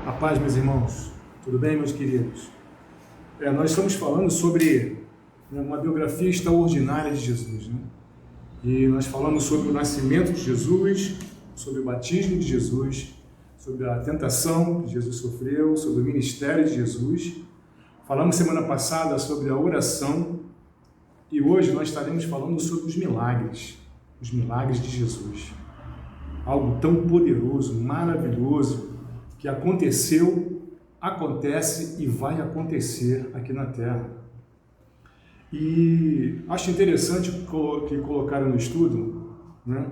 A paz, meus irmãos. Tudo bem, meus queridos? Nós estamos falando sobre uma biografia extraordinária de Jesus, né? E nós falamos sobre o nascimento de Jesus, sobre o batismo de Jesus, sobre a tentação que Jesus sofreu, sobre o ministério de Jesus. Falamos semana passada sobre a oração e hoje nós estaremos falando sobre os milagres de Jesus. Algo tão poderoso, maravilhoso, que aconteceu, acontece e vai acontecer aqui na Terra. E acho interessante que colocaram no estudo, né,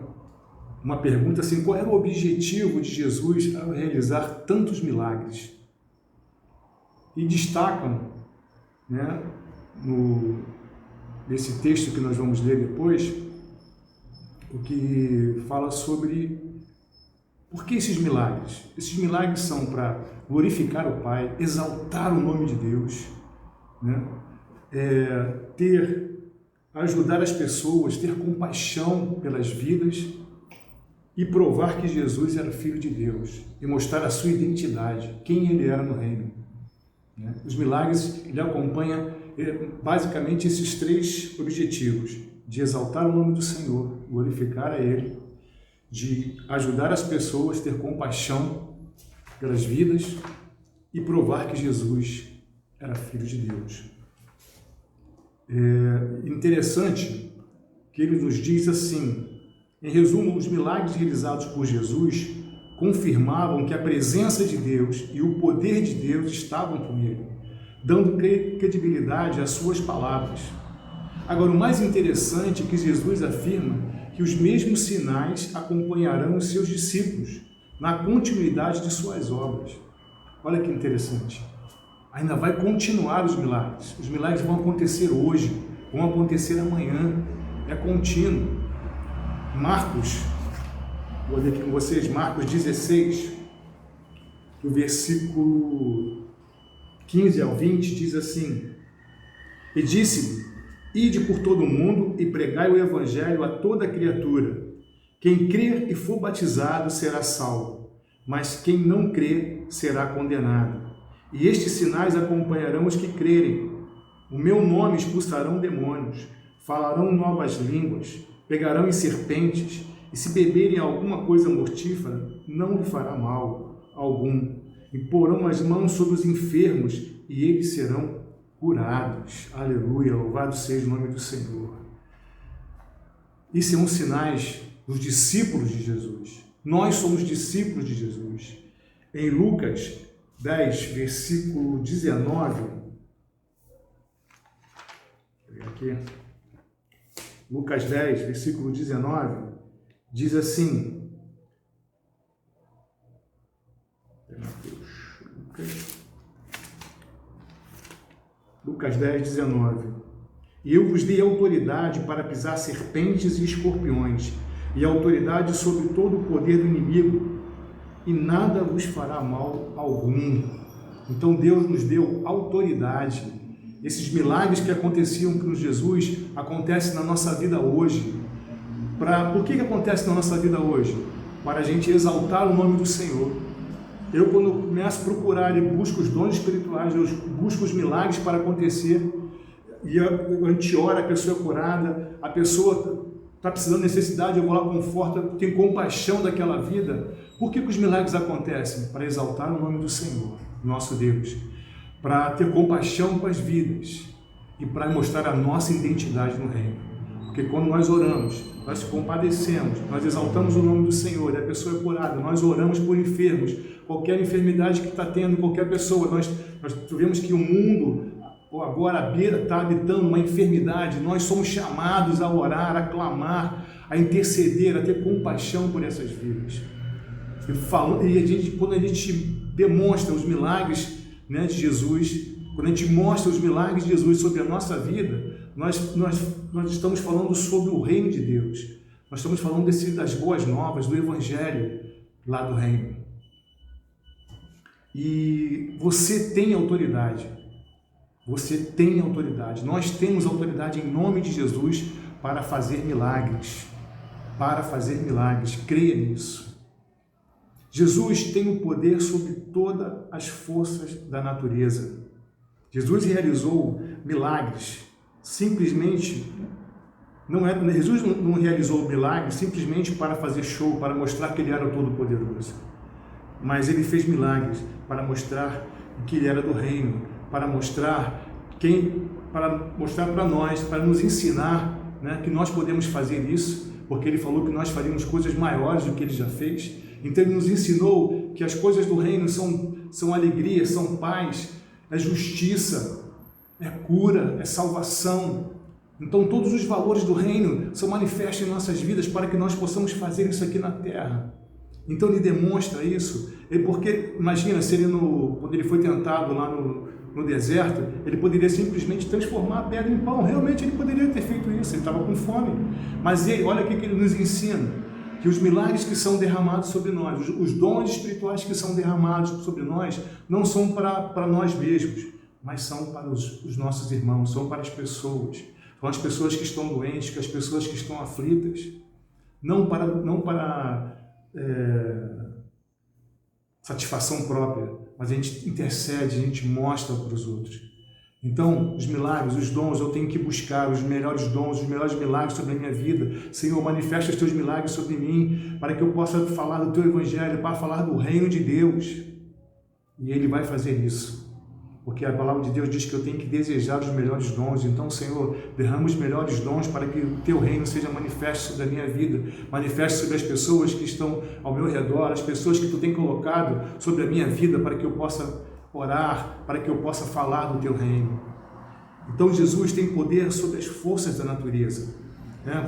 uma pergunta assim: qual era o objetivo de Jesus ao realizar tantos milagres? E destacam, né, nesse texto que nós vamos ler depois, o que fala sobre por que esses milagres? Esses milagres são para glorificar o Pai, exaltar o nome de Deus, né? Ajudar as pessoas, ter compaixão pelas vidas e provar que Jesus era Filho de Deus e mostrar a sua identidade, quem ele era no reino, né? Os milagres, ele acompanha basicamente esses três objetivos: de exaltar o nome do Senhor, glorificar a Ele, de ajudar as pessoas, ter compaixão pelas vidas e provar que Jesus era Filho de Deus. Interessante que ele nos diz assim, em resumo: os milagres realizados por Jesus confirmavam que a presença de Deus e o poder de Deus estavam com ele, dando credibilidade às suas palavras. Agora, o mais interessante é que Jesus afirma que os mesmos sinais acompanharão os seus discípulos na continuidade de suas obras. Olha que interessante. Ainda vai continuar os milagres. Os milagres vão acontecer hoje, vão acontecer amanhã. É contínuo. Marcos, vou ler aqui com vocês, Marcos 16, do versículo 15 ao 20, diz assim: e disse-lhe: ide por todo o mundo e pregai o evangelho a toda criatura. Quem crer e for batizado será salvo, mas quem não crer será condenado. E estes sinais acompanharão os que crerem. O meu nome expulsarão demônios, falarão novas línguas, pegarão em serpentes, e se beberem alguma coisa mortífera, não lhe fará mal algum. E porão as mãos sobre os enfermos, e eles serão curados. Aleluia, louvado seja o nome do Senhor. Isso são sinais dos discípulos de Jesus. Nós somos discípulos de Jesus. Em Lucas 10, versículo 19, aqui, Lucas 10, versículo 19, diz assim: Lucas 10, 19. E eu vos dei autoridade para pisar serpentes e escorpiões, e autoridade sobre todo o poder do inimigo, e nada vos fará mal algum. Então Deus nos deu autoridade. Esses milagres que aconteciam com Jesus acontecem na nossa vida hoje. Por que acontece na nossa vida hoje? Para a gente exaltar o nome do Senhor. Eu, quando começo a procurar e busco os dons espirituais, eu busco os milagres para acontecer, e a gente ora, a pessoa é curada, a pessoa está precisando de necessidade, eu vou lá, conforto, tenho compaixão daquela vida. Por que os milagres acontecem? Para exaltar o nome do Senhor, nosso Deus, para ter compaixão com as vidas e para mostrar a nossa identidade no reino. Porque quando nós oramos, nós compadecemos, nós exaltamos o nome do Senhor, e a pessoa é curada, nós oramos por enfermos, qualquer enfermidade que está tendo, qualquer pessoa, nós vemos que o mundo agora está habitando uma enfermidade, nós somos chamados a orar, a clamar, a interceder, a ter compaixão por essas vidas. Quando a gente demonstra os milagres, né, de Jesus, quando a gente mostra os milagres de Jesus sobre a nossa vida, nós estamos falando sobre o reino de Deus. Nós estamos falando das boas novas, do evangelho lá do reino. E você tem autoridade. Você tem autoridade. Nós temos autoridade em nome de Jesus para fazer milagres. Creia nisso. Jesus tem o poder sobre todas as forças da natureza. Jesus realizou milagres, simplesmente, Jesus não realizou milagres simplesmente para fazer show, para mostrar que ele era o Todo-Poderoso. Mas ele fez milagres para mostrar que ele era do reino, para mostrar para nós, para nos ensinar, né, que nós podemos fazer isso, porque ele falou que nós faríamos coisas maiores do que ele já fez. Então ele nos ensinou que as coisas do reino são alegria, são paz, é justiça, é cura, é salvação. Então todos os valores do reino são manifestos em nossas vidas para que nós possamos fazer isso aqui na terra. Então ele demonstra isso, porque imagina se ele, quando ele foi tentado lá no deserto, ele poderia simplesmente transformar a pedra em pão. Realmente ele poderia ter feito isso, ele estava com fome. Mas olha o que ele nos ensina, que os milagres que são derramados sobre nós, os dons espirituais que são derramados sobre nós, não são para nós mesmos, mas são para os nossos irmãos, são para as pessoas. São as pessoas que estão doentes, as pessoas que estão aflitas, não para satisfação própria, mas a gente intercede, a gente mostra para os outros. Então, os milagres, os dons, eu tenho que buscar os melhores dons, os melhores milagres sobre a minha vida. Senhor, manifesta os teus milagres sobre mim, para que eu possa falar do teu evangelho, para falar do reino de Deus. E ele vai fazer isso, porque a palavra de Deus diz que eu tenho que desejar os melhores dons. Então, Senhor, derrama os melhores dons para que o teu reino seja manifesto sobre a minha vida, manifesto sobre as pessoas que estão ao meu redor, as pessoas que tu tem colocado sobre a minha vida, para que eu possa orar, para que eu possa falar do teu reino. Então Jesus tem poder sobre as forças da natureza.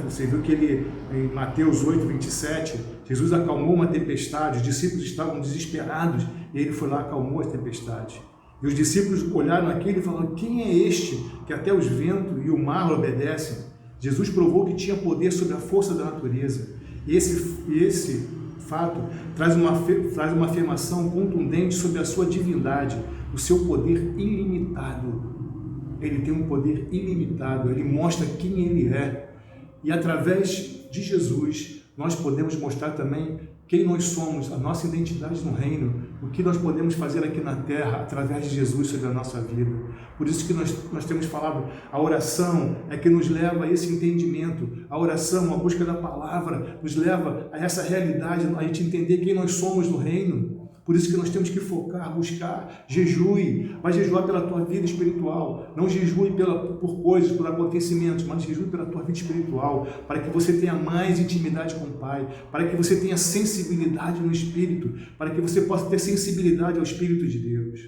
Você viu que ele, em Mateus 8, 27, Jesus acalmou uma tempestade, os discípulos estavam desesperados, e ele foi lá e acalmou a tempestade. E os discípulos olharam aquilo e falaram: quem é este que até os ventos e o mar obedecem? Jesus provou que tinha poder sobre a força da natureza. E esse fato traz uma afirmação contundente sobre a sua divindade, o seu poder ilimitado. Ele tem um poder ilimitado, ele mostra quem ele é. E através de Jesus, nós podemos mostrar também quem nós somos, a nossa identidade no reino, o que nós podemos fazer aqui na terra através de Jesus sobre a nossa vida. Por isso que nós temos falado, a oração é que nos leva a esse entendimento, a oração, a busca da palavra, nos leva a essa realidade, a gente entender quem nós somos no reino. Por isso que nós temos que focar, buscar, jejue, mas jejuar pela tua vida espiritual, não jejue por coisas, por acontecimentos, mas jejue pela tua vida espiritual, para que você tenha mais intimidade com o Pai, para que você tenha sensibilidade no Espírito, para que você possa ter sensibilidade ao Espírito de Deus.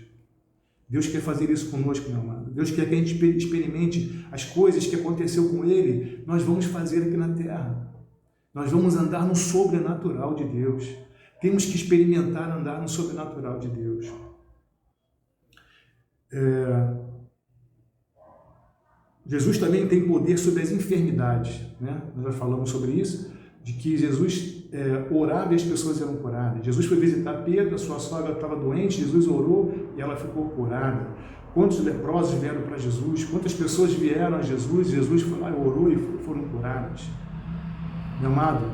Deus quer fazer isso conosco, meu amado. Deus quer que a gente experimente as coisas que aconteceu com Ele, nós vamos fazer aqui na terra. Nós vamos andar no sobrenatural de Deus. Temos que experimentar andar no sobrenatural de Deus. Jesus também tem poder sobre as enfermidades, né? Nós já falamos sobre isso, de que Jesus orava e as pessoas eram curadas. Jesus foi visitar Pedro, a sua sogra estava doente, Jesus orou e ela ficou curada. Quantos leprosos vieram para Jesus? Quantas pessoas vieram a Jesus? Jesus foi lá e orou e foram curadas. Meu amado,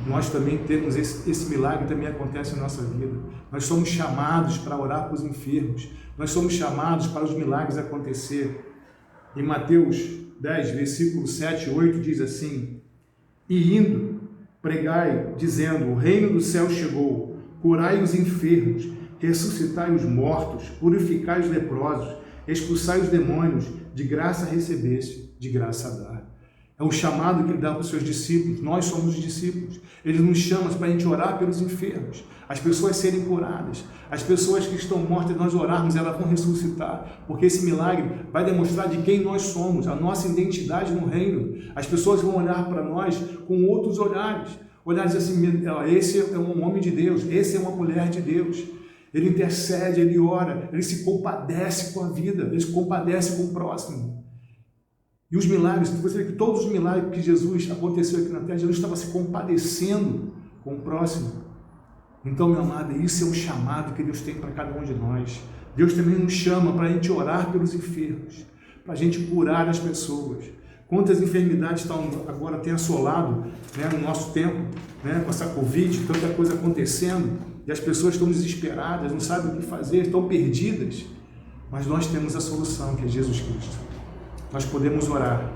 nós também temos esse milagre, também acontece na nossa vida. Nós somos chamados para orar para os enfermos. Nós somos chamados para os milagres acontecer. Em Mateus 10, versículo 7 e 8 diz assim: e indo, pregai, dizendo: o reino do céu chegou, curai os enfermos, ressuscitai os mortos, purificai os leprosos, expulsai os demônios, de graça recebeste, de graça dar. É um chamado que ele dá para os seus discípulos. Nós somos os discípulos. Ele nos chama para a gente orar pelos enfermos, as pessoas serem curadas, as pessoas que estão mortas, nós orarmos, elas vão ressuscitar, porque esse milagre vai demonstrar de quem nós somos, a nossa identidade no reino. As pessoas vão olhar para nós com outros olhares assim: esse é um homem de Deus, esse é uma mulher de Deus. Ele intercede, ele ora, ele se compadece com a vida, ele se compadece com o próximo. E os milagres, você vê que todos os milagres que Jesus aconteceu aqui na terra, Jesus estava se compadecendo com o próximo. Então, meu amado, isso é um chamado que Deus tem para cada um de nós. Deus também nos chama para a gente orar pelos enfermos, para a gente curar as pessoas. Quantas enfermidades agora tem assolado, né, no nosso tempo, né, com essa Covid, tanta coisa acontecendo, e as pessoas estão desesperadas, não sabem o que fazer, estão perdidas. Mas nós temos a solução, que é Jesus Cristo. Nós podemos orar,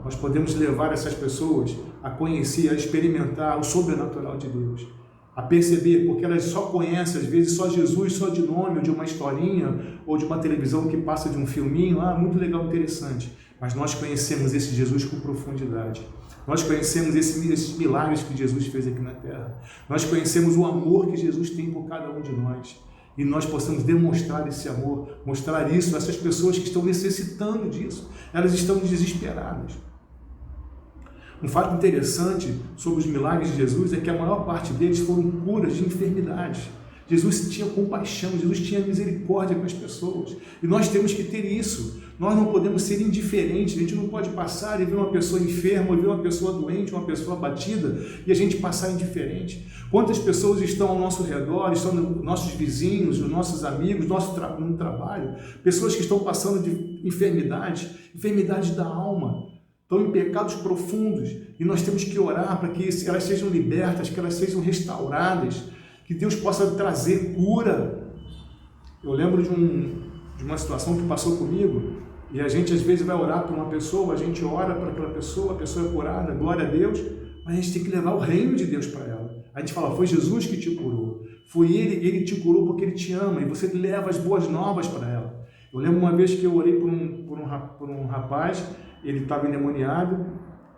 nós podemos levar essas pessoas a conhecer, a experimentar o sobrenatural de Deus, a perceber, porque elas só conhecem, às vezes, só Jesus, só de nome, ou de uma historinha, ou de uma televisão que passa de um filminho, muito legal, interessante. Mas nós conhecemos esse Jesus com profundidade. Nós conhecemos esses milagres que Jesus fez aqui na terra. Nós conhecemos o amor que Jesus tem por cada um de nós. E nós possamos demonstrar esse amor, mostrar isso a essas pessoas que estão necessitando disso. Elas estão desesperadas. Um fato interessante sobre os milagres de Jesus é que a maior parte deles foram curas de enfermidades. Jesus tinha compaixão, Jesus tinha misericórdia com as pessoas. E nós temos que ter isso. Nós não podemos ser indiferentes, a gente não pode passar e ver uma pessoa enferma, ou ver uma pessoa doente, uma pessoa abatida, e a gente passar indiferente. Quantas pessoas estão ao nosso redor, estão nossos vizinhos, os nossos amigos, no trabalho, pessoas que estão passando de enfermidade da alma, estão em pecados profundos, e nós temos que orar para que elas sejam libertas, que elas sejam restauradas, que Deus possa trazer cura. Eu lembro de uma situação que passou comigo, e a gente às vezes vai orar por uma pessoa, a gente ora para aquela pessoa, a pessoa é curada, glória a Deus, mas a gente tem que levar o reino de Deus para ela. A gente fala, foi Jesus que te curou, foi ele te curou porque Ele te ama, e você leva as boas novas para ela. Eu lembro uma vez que eu orei por um rapaz, ele estava endemoniado,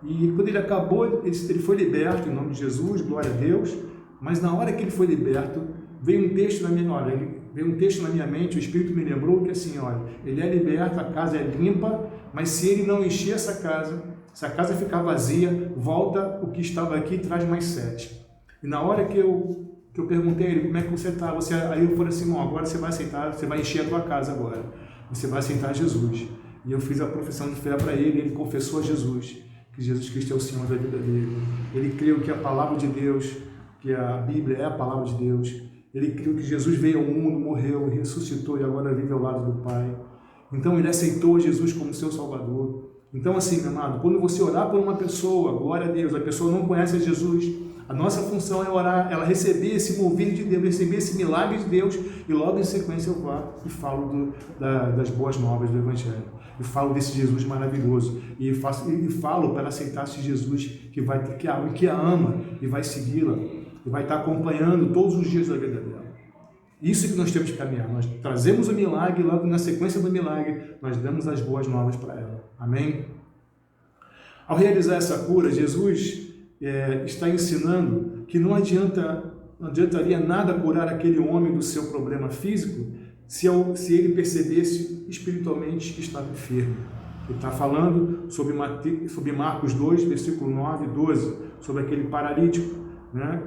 e quando ele acabou, ele foi liberto em nome de Jesus, glória a Deus, mas na hora que ele foi liberto, veio um texto na minha mente, o Espírito me lembrou que assim, olha, ele é liberto, a casa é limpa, mas se ele não encher essa casa, se a casa ficar vazia, volta o que estava aqui e traz mais 7. E na hora que eu perguntei a ele, como é que você está? Aí eu falei assim, agora você vai aceitar, você vai encher a tua casa agora, você vai aceitar Jesus. E eu fiz a profissão de fé para ele, ele confessou a Jesus, que Jesus Cristo é o Senhor da vida dele. Ele creu que a palavra de Deus, que a Bíblia é a palavra de Deus. Ele creu que Jesus veio ao mundo, morreu, ressuscitou e agora vive ao lado do Pai. Então ele aceitou Jesus como seu Salvador. Então assim, meu amado, quando você orar por uma pessoa, glória a Deus, a pessoa não conhece Jesus, a nossa função é orar, ela receber esse mover de Deus, receber esse milagre de Deus, e logo em sequência eu vá e falo das boas novas do Evangelho. E falo desse Jesus maravilhoso. E falo para aceitar esse Jesus que a ama e vai segui-la. E vai estar acompanhando todos os dias da vida dela. Isso que nós temos que caminhar. Nós trazemos o milagre, logo na sequência do milagre, nós damos as boas novas para ela. Amém? Ao realizar essa cura, Jesus está ensinando que não adiantaria nada curar aquele homem do seu problema físico se ele percebesse espiritualmente que estava enfermo. Ele está falando sobre Marcos 2, versículo 9 e 12, sobre aquele paralítico, né?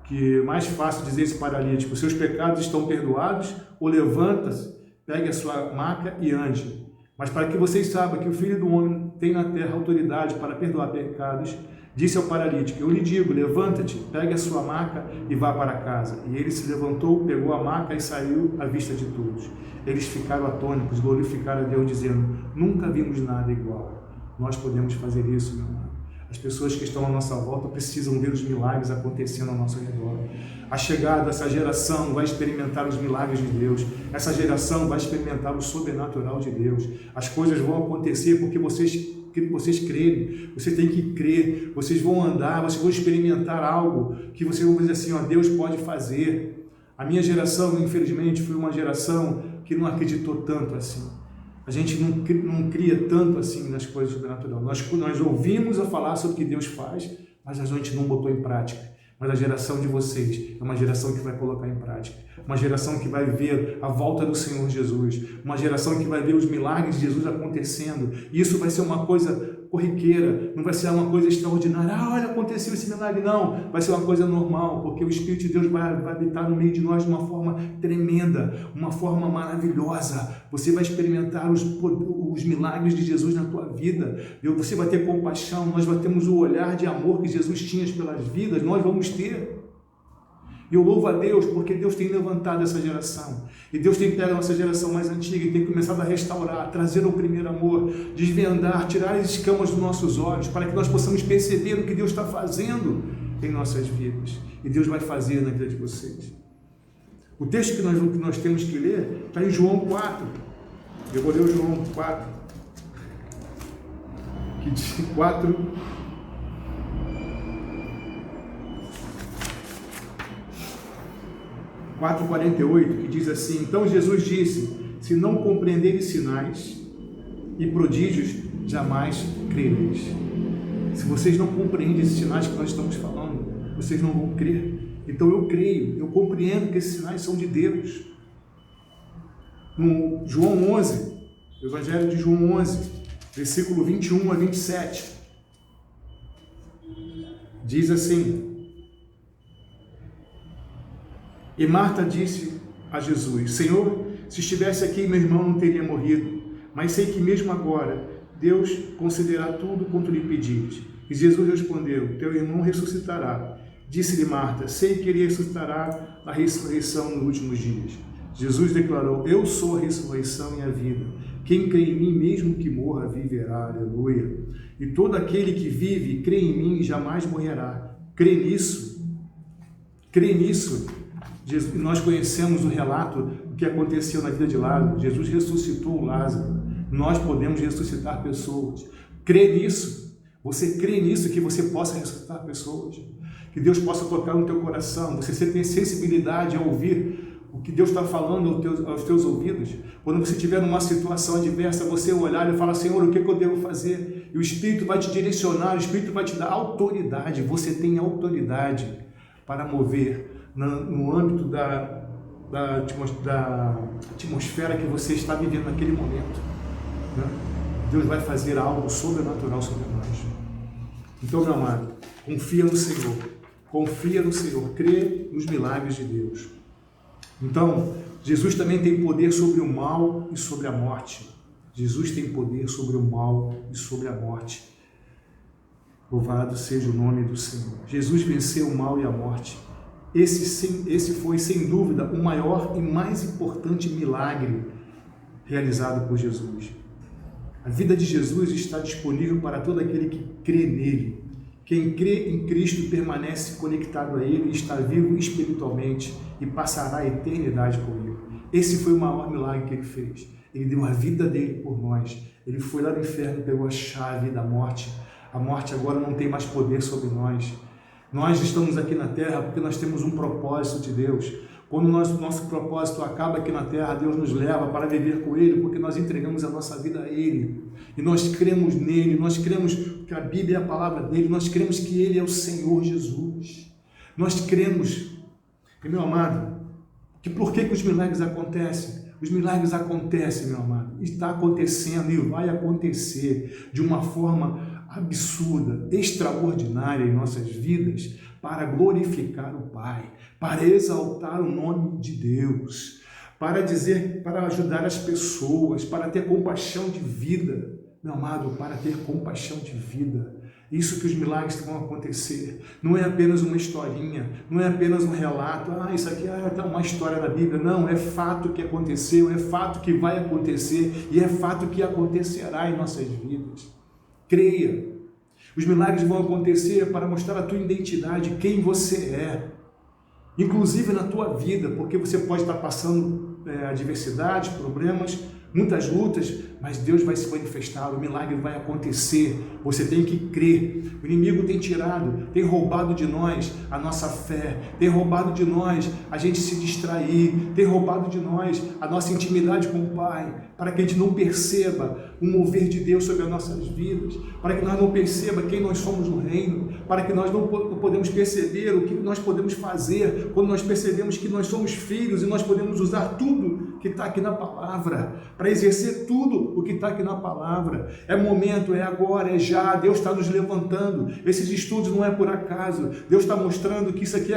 Que é mais fácil dizer esse paralítico, seus pecados estão perdoados, ou levanta-se, pegue a sua maca e ande. Mas para que vocês saibam que o Filho do Homem tem na terra autoridade para perdoar pecados, disse ao paralítico, eu lhe digo, levanta-te, pegue a sua maca e vá para casa. E ele se levantou, pegou a maca e saiu à vista de todos. Eles ficaram atônitos, glorificaram a Deus, dizendo, nunca vimos nada igual. Nós podemos fazer isso, meu irmão. As pessoas que estão à nossa volta precisam ver os milagres acontecendo ao nosso redor. A chegada dessa geração vai experimentar os milagres de Deus. Essa geração vai experimentar o sobrenatural de Deus. As coisas vão acontecer porque vocês crerem. Você tem que crer. Vocês vão andar, vocês vão experimentar algo que vocês vão dizer assim, ó, Deus pode fazer. A minha geração, infelizmente, foi uma geração que não acreditou tanto assim. A gente não cria tanto assim nas coisas sobrenaturais. Nós ouvimos a falar sobre o que Deus faz, mas a gente não botou em prática. Mas a geração de vocês é uma geração que vai colocar em prática. Uma geração que vai ver a volta do Senhor Jesus. Uma geração que vai ver os milagres de Jesus acontecendo. E isso vai ser uma coisa corriqueira, não vai ser uma coisa extraordinária. Olha, aconteceu esse milagre. Não, vai ser uma coisa normal, porque o Espírito de Deus vai habitar no meio de nós de uma forma tremenda, uma forma maravilhosa. Você vai experimentar os milagres de Jesus na tua vida. Você vai ter compaixão, nós vamos ter o olhar de amor que Jesus tinha pelas vidas, nós vamos ter. E eu louvo a Deus porque Deus tem levantado essa geração. E Deus tem pego a nossa geração mais antiga e tem começado a restaurar, trazer o primeiro amor, desvendar, tirar as escamas dos nossos olhos, para que nós possamos perceber o que Deus está fazendo em nossas vidas. E Deus vai fazer na vida de vocês. O texto que nós temos que ler está em João 4. Eu vou ler o João 4. Que diz 4:48, que diz assim: então Jesus disse, se não compreenderes sinais e prodígios, jamais crereis. Se vocês não compreendem esses sinais que nós estamos falando, vocês não vão crer. Então eu creio, eu compreendo que esses sinais são de Deus. No João 11, Evangelho de João 11, versículo 21 a 27, diz assim: e Marta disse a Jesus, Senhor, se estivesse aqui, meu irmão não teria morrido, mas sei que mesmo agora Deus concederá tudo quanto lhe pedires. E Jesus respondeu, teu irmão ressuscitará. Disse-lhe Marta, sei que ele ressuscitará na ressurreição nos últimos dias. Jesus declarou, eu sou a ressurreição e a vida. Quem crê em mim, mesmo que morra, viverá. Aleluia. E todo aquele que vive e crê em mim jamais morrerá. Crê nisso. Crê nisso. Nós conhecemos o relato do que aconteceu na vida de Lázaro. Jesus ressuscitou Lázaro. Nós podemos ressuscitar pessoas. Crê nisso. Você crê nisso, que você possa ressuscitar pessoas. Que Deus possa tocar no teu coração. Você tem sensibilidade a ouvir o que Deus está falando aos teus ouvidos. Quando você estiver numa situação adversa, você olhar e falar, Senhor, o que eu devo fazer? E o Espírito vai te direcionar, o Espírito vai te dar autoridade. Você tem autoridade para mover no âmbito da atmosfera que você está vivendo naquele momento. Né? Deus vai fazer algo sobrenatural sobre nós. Então, meu amado, confia no Senhor. Confia no Senhor. Crê nos milagres de Deus. Então, Jesus também tem poder sobre o mal e sobre a morte. Jesus tem poder sobre o mal e sobre a morte. Louvado seja o nome do Senhor. Jesus venceu o mal e a morte. Esse foi, sem dúvida, o maior e mais importante milagre realizado por Jesus. A vida de Jesus está disponível para todo aquele que crê nele. Quem crê em Cristo permanece conectado a Ele, está vivo espiritualmente e passará a eternidade com Ele. Esse foi o maior milagre que Ele fez. Ele deu a vida dele por nós. Ele foi lá no inferno e pegou a chave da morte. A morte agora não tem mais poder sobre nós. Nós estamos aqui na terra porque nós temos um propósito de Deus. Quando o nosso propósito acaba aqui na terra, Deus nos leva para viver com Ele, porque nós entregamos a nossa vida a Ele. E nós cremos nele, nós cremos que a Bíblia é a palavra dele, nós cremos que Ele é o Senhor Jesus. Nós cremos, e meu amado, que por que os milagres acontecem? Os milagres acontecem, meu amado, está acontecendo e vai acontecer de uma forma absurda, extraordinária em nossas vidas, para glorificar o Pai, para exaltar o nome de Deus, para ajudar as pessoas, para ter compaixão de vida, meu amado, para ter compaixão de vida. Isso que os milagres vão acontecer. Não é apenas uma historinha, não é apenas um relato, isso aqui é uma história da Bíblia. Não, é fato que aconteceu, é fato que vai acontecer e é fato que acontecerá em nossas vidas. Creia. Os milagres vão acontecer para mostrar a tua identidade, quem você é. Inclusive na tua vida, porque você pode estar passando adversidades, problemas, muitas lutas, mas Deus vai se manifestar, o milagre vai acontecer. Você tem que crer. O inimigo tem tirado, tem roubado de nós a nossa fé, tem roubado de nós a gente se distrair, tem roubado de nós a nossa intimidade com o Pai, para que a gente não perceba o mover de Deus sobre as nossas vidas, para que nós não perceba quem nós somos no reino, para que nós não podemos perceber o que nós podemos fazer quando nós percebemos que nós somos filhos e nós podemos usar tudo que está aqui na palavra, para exercer tudo o que está aqui na palavra. É momento, é agora, é já. Deus está nos levantando. Esses estudos não é por acaso. Deus está mostrando que isso aqui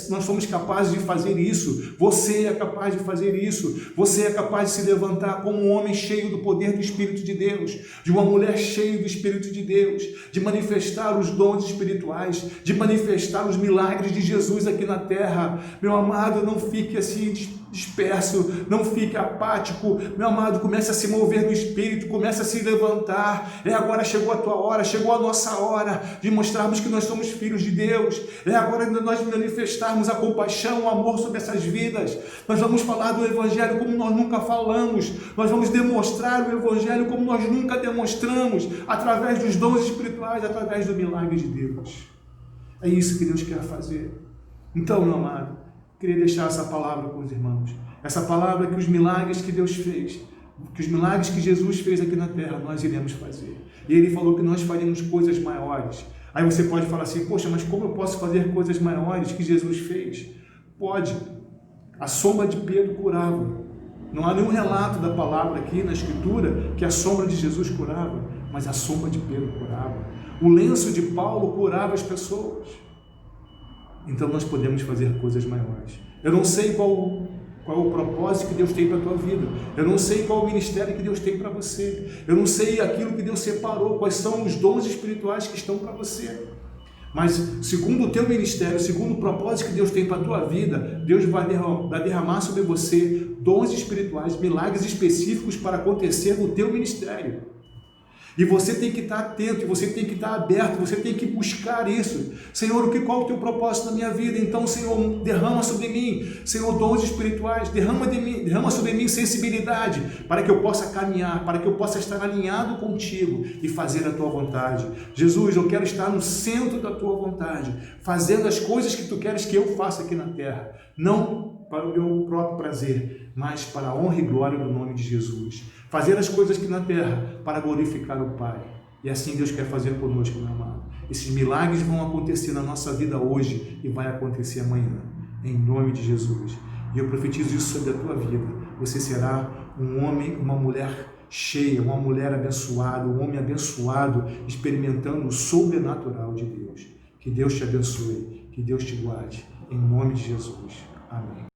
nós somos capazes de fazer isso. Você é capaz de fazer isso. Você é capaz de se levantar como um homem cheio do poder do Espírito de Deus, de uma mulher cheia do Espírito de Deus, de manifestar os dons espirituais, de manifestar os milagres de Jesus aqui na terra. Meu amado, não fique assim disperso, não fique apático, meu amado, comece a se mover no Espírito, comece a se levantar. Agora chegou a tua hora, chegou a nossa hora de mostrarmos que nós somos filhos de Deus. Agora de nós manifestarmos a compaixão, o amor sobre essas vidas. Nós vamos falar do Evangelho como nós nunca falamos, nós vamos demonstrar o Evangelho como nós nunca demonstramos, através dos dons espirituais, através do milagre de Deus. É isso que Deus quer fazer. Então, meu amado, queria deixar essa palavra com os irmãos. Essa palavra que os milagres que Deus fez, que os milagres que Jesus fez aqui na terra, nós iremos fazer. E Ele falou que nós faremos coisas maiores. Aí você pode falar assim, poxa, mas como eu posso fazer coisas maiores que Jesus fez? Pode. A sombra de Pedro curava. Não há nenhum relato da palavra aqui na Escritura que a sombra de Jesus curava, mas a sombra de Pedro curava. O lenço de Paulo curava as pessoas. Então nós podemos fazer coisas maiores. Eu não sei qual o propósito que Deus tem para a tua vida. Eu não sei qual o ministério que Deus tem para você. Eu não sei aquilo que Deus separou, quais são os dons espirituais que estão para você. Mas segundo o teu ministério, segundo o propósito que Deus tem para a tua vida, Deus vai derramar sobre você dons espirituais, milagres específicos para acontecer no teu ministério. E você tem que estar atento, você tem que estar aberto, você tem que buscar isso. Senhor, qual é o teu propósito na minha vida? Então, Senhor, derrama sobre mim, Senhor, dons espirituais, derrama sobre mim sensibilidade, para que eu possa caminhar, para que eu possa estar alinhado contigo e fazer a tua vontade. Jesus, eu quero estar no centro da tua vontade, fazendo as coisas que tu queres que eu faça aqui na terra, não para o meu próprio prazer, mas para a honra e glória do nome de Jesus. Fazer as coisas aqui na terra para glorificar o Pai. E assim Deus quer fazer conosco, meu amado. Esses milagres vão acontecer na nossa vida hoje e vai acontecer amanhã, em nome de Jesus. E eu profetizo isso sobre a tua vida. Você será um homem, uma mulher cheia, uma mulher abençoada, um homem abençoado, experimentando o sobrenatural de Deus. Que Deus te abençoe, que Deus te guarde, em nome de Jesus. Amém.